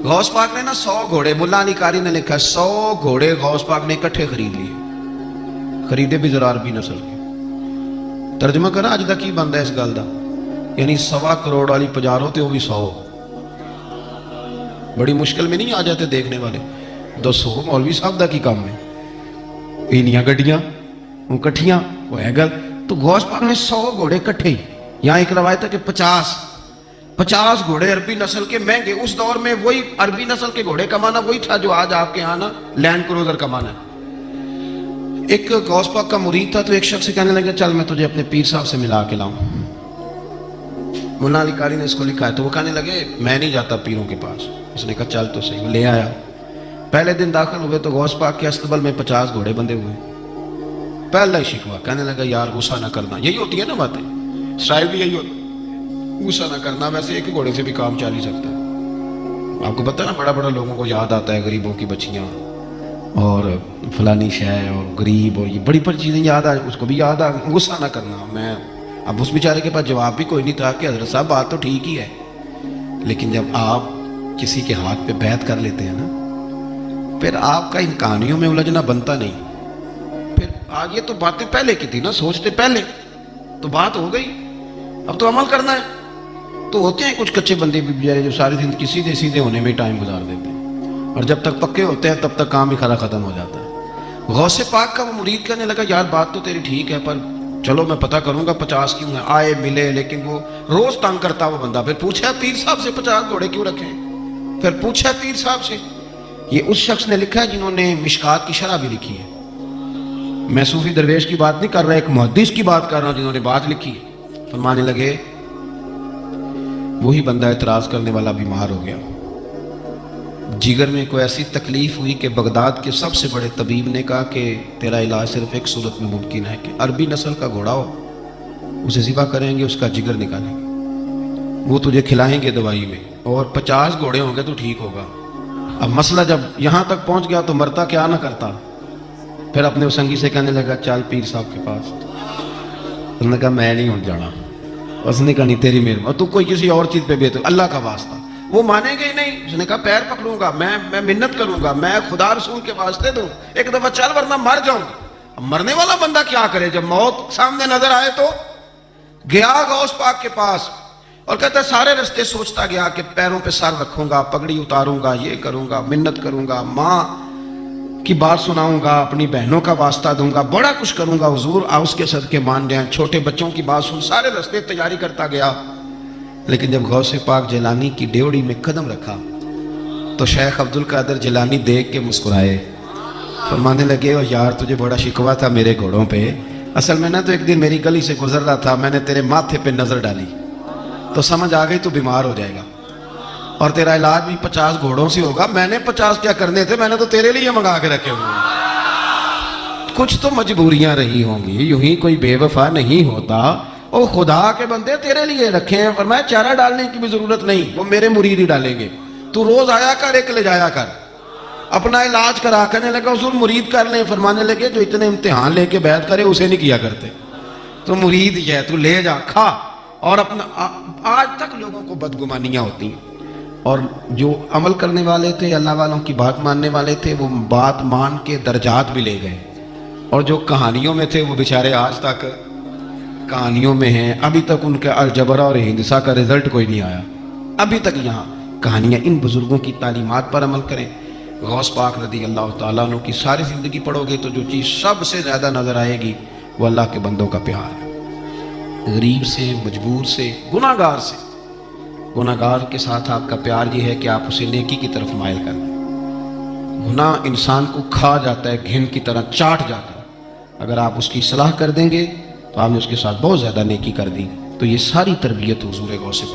गौस पाक ने ना 100 घोड़े, मुल्ला अली कारी ने लिखा 100 घोड़े गौस पाक ने इकट्ठे खरीद लिए, खरीदे भी जरा अरबी नस्ल के। तर्जमा करा अज तक की बनता है इस गल का, यानी 1.25 करोड़ वाली पजारो तो भी 100। बड़ी मुश्किल में नहीं आ जाते देखने वाले। दसो मौलवी साहब का की काम है, इनियां गड्डियां इकट्ठियां वो है गल। तो गौस पाक ने 100 घोड़े इकट्ठे ही, यहाँ एक रवायत है कि 50 घोड़े अरबी नस्ल के महंगे। उस दौर में वही अरबी नस्ल के घोड़े कमाना वही था जो आज आपके यहाँ ना लैंड क्रूजर कमाना है। एक गौस पाक का मुरीद था, तो एक शख्स से कहने लगा चल मैं तुझे अपने पीर साहब से मिला के लाऊं। मुल्ला अली कारी ने इसको लिखा है। तो वो कहने लगे मैं नहीं जाता पीरों के पास। उसने कहा चल तो सही। वो ले आया। पहले दिन दाखिल हुए तो गौस पाक के अस्तबल में 50 घोड़े बंधे हुए। पहला ही शिकवा, कहने लगा यार गुस्सा ना करना। यही होती है ना बातें, स्टाइल भी यही होता, गुस्सा ना करना। वैसे एक घोड़े से भी काम चल ही सकता है। आपको पता है ना, बड़ा बड़ा लोगों को याद आता है गरीबों की बच्चियां और फलानी शय और गरीब और ये बड़ी बड़ी चीज़ें याद आ, उसको भी याद आ। गुस्सा ना करना। मैं अब उस बेचारे के पास जवाब भी कोई नहीं था कि हजरत साहब बात तो ठीक ही है, लेकिन जब आप किसी के हाथ पे बैत कर लेते हैं ना, फिर आपका इन कहानियों में उलझना बनता नहीं। फिर आज ये तो बातें पहले की थी ना, सोचते पहले तो बात हो गई, अब तो अमल करना है। तो होते हैं कुछ कच्चे बंदे भी बेचारे जो सारी जिंदगी सीधे सीधे होने में टाइम गुजार देते हैं, और जब तक पक्के होते हैं तब तक काम भी खरा खत्म हो जाता है। गौसे पाक का वो मुरीद कहने लगा यार बात तो तेरी ठीक है, पर चलो मैं पता करूंगा 50 क्यों है। आए मिले, लेकिन वो रोज तंग करता वो बंदा। फिर पूछा पीर साहब से 50 घोड़े क्यों रखे। फिर पूछा पीर साहब से। ये उस शख्स ने लिखा है जिन्होंने मिशकात की शरह भी लिखी है। मैं सूफी दरवेश की बात नहीं कर रहा, एक मुहद्दिस की बात कर रहा हूं जिन्होंने बात लिखी। फरमाने लगे वही बंदा एतराज करने वाला बीमार हो गया, जिगर में कोई ऐसी तकलीफ हुई कि बगदाद के सबसे बड़े तबीब ने कहा कि तेरा इलाज सिर्फ एक सूरत में मुमकिन है कि अरबी नस्ल का घोड़ा हो, उसे ज़िबा करेंगे, उसका जिगर निकालेंगे, वो तुझे खिलाएंगे दवाई में, और 50 घोड़े होंगे तो ठीक होगा। अब मसला जब यहाँ तक पहुँच गया तो मरता क्या ना करता। फिर अपने उस संगी से कहने लगा चल पीर साहब के पास। उसने कहा मैं नहीं उठ जाना। उसने कहा नहीं तेरी मेहरबानी, तू कोई किसी और चीज़ पे बेहतर, अल्लाह का वास्ता। वो मानेंगे ही नहीं। उसने कहा पैर पकड़ूंगा, मैं मिन्नत करूंगा, मैं खुदा रसूल के वास्ते दूं, एक दफा चल वरना मर जाऊं। मरने वाला बंदा क्या करे जब मौत सामने नजर आए। तो गया गौस पाक के पास और कहता सारे रास्ते सोचता गया कि पैरों पे सर रखूंगा, पगड़ी उतारूंगा, ये करूंगा, मिन्नत करूंगा, माँ की बात सुनाऊंगा, अपनी बहनों का वास्ता दूंगा, बड़ा कुछ करूंगा, हुजूर आ उसके सदके मान जाए, छोटे बच्चों की बात सुन। सारे रास्ते तैयारी करता गया, लेकिन जब गौसे पाक जिलानी की डेवड़ी में कदम रखा तो शेख अब्दुल कादिर जिलानी देख के मुस्कुराए। फरमाने लगे और यार तुझे बड़ा शिकवा था मेरे घोड़ों पे। असल में ना तो एक दिन मेरी गली से गुजर रहा था, मैंने तेरे माथे पे नजर डाली तो समझ आ गई तू बीमार हो जाएगा और तेरा इलाज भी 50 घोड़ों से होगा। मैंने 50 क्या करने थे, मैंने तो तेरे लिए मंगा के रखे हुए। कुछ तो मजबूरियां रही होंगी, यूं ही कोई बेवफा नहीं होता। ओ खुदा के बंदे तेरे लिए रखे हैं, और मैं चारा डालने की भी जरूरत नहीं, वो मेरे मुरीद ही डालेंगे। तू रोज आया कर, एक ले जाया कर, अपना इलाज करा। करने लगा हुजूर मुरीद कर ले। फरमाने लगे जो इतने इम्तिहान लेके बैत करे उसे नहीं किया करते, तो मुरीद ही है, तू ले जा खा। और अपना आज तक लोगों को बदगुमानियां होती हैं, और जो अमल करने वाले थे, अल्लाह वालों की बात मानने वाले थे, वो बात मान के दर्जात भी ले गए, और जो कहानियों में थे वो बेचारे आज तक कहानियों में हैं। अभी तक उनके अलजबरा और हिंसा का रिजल्ट कोई नहीं आया, अभी तक यहाँ कहानियाँ। इन बुजुर्गों की तालीमात पर अमल करें। गौस पाक रदी अल्लाह ताला अन्हु की सारी ज़िंदगी पढ़ोगे तो जो चीज़ सबसे ज़्यादा नज़र आएगी वो अल्लाह के बंदों का प्यार है। गरीब से, मजबूर से, गुनाहगार से। गुनाहगार के साथ आपका प्यार ये है कि आप उसे नेकी की तरफ माइल कर दें। गुनाह इंसान को खा जाता है, घिन की तरह चाट जाता है। अगर आप उसकी सलाह कर देंगे तो आपने उसके साथ बहुत ज़्यादा नेकी कर दी। तो ये सारी तरबियत हुजूर गौसे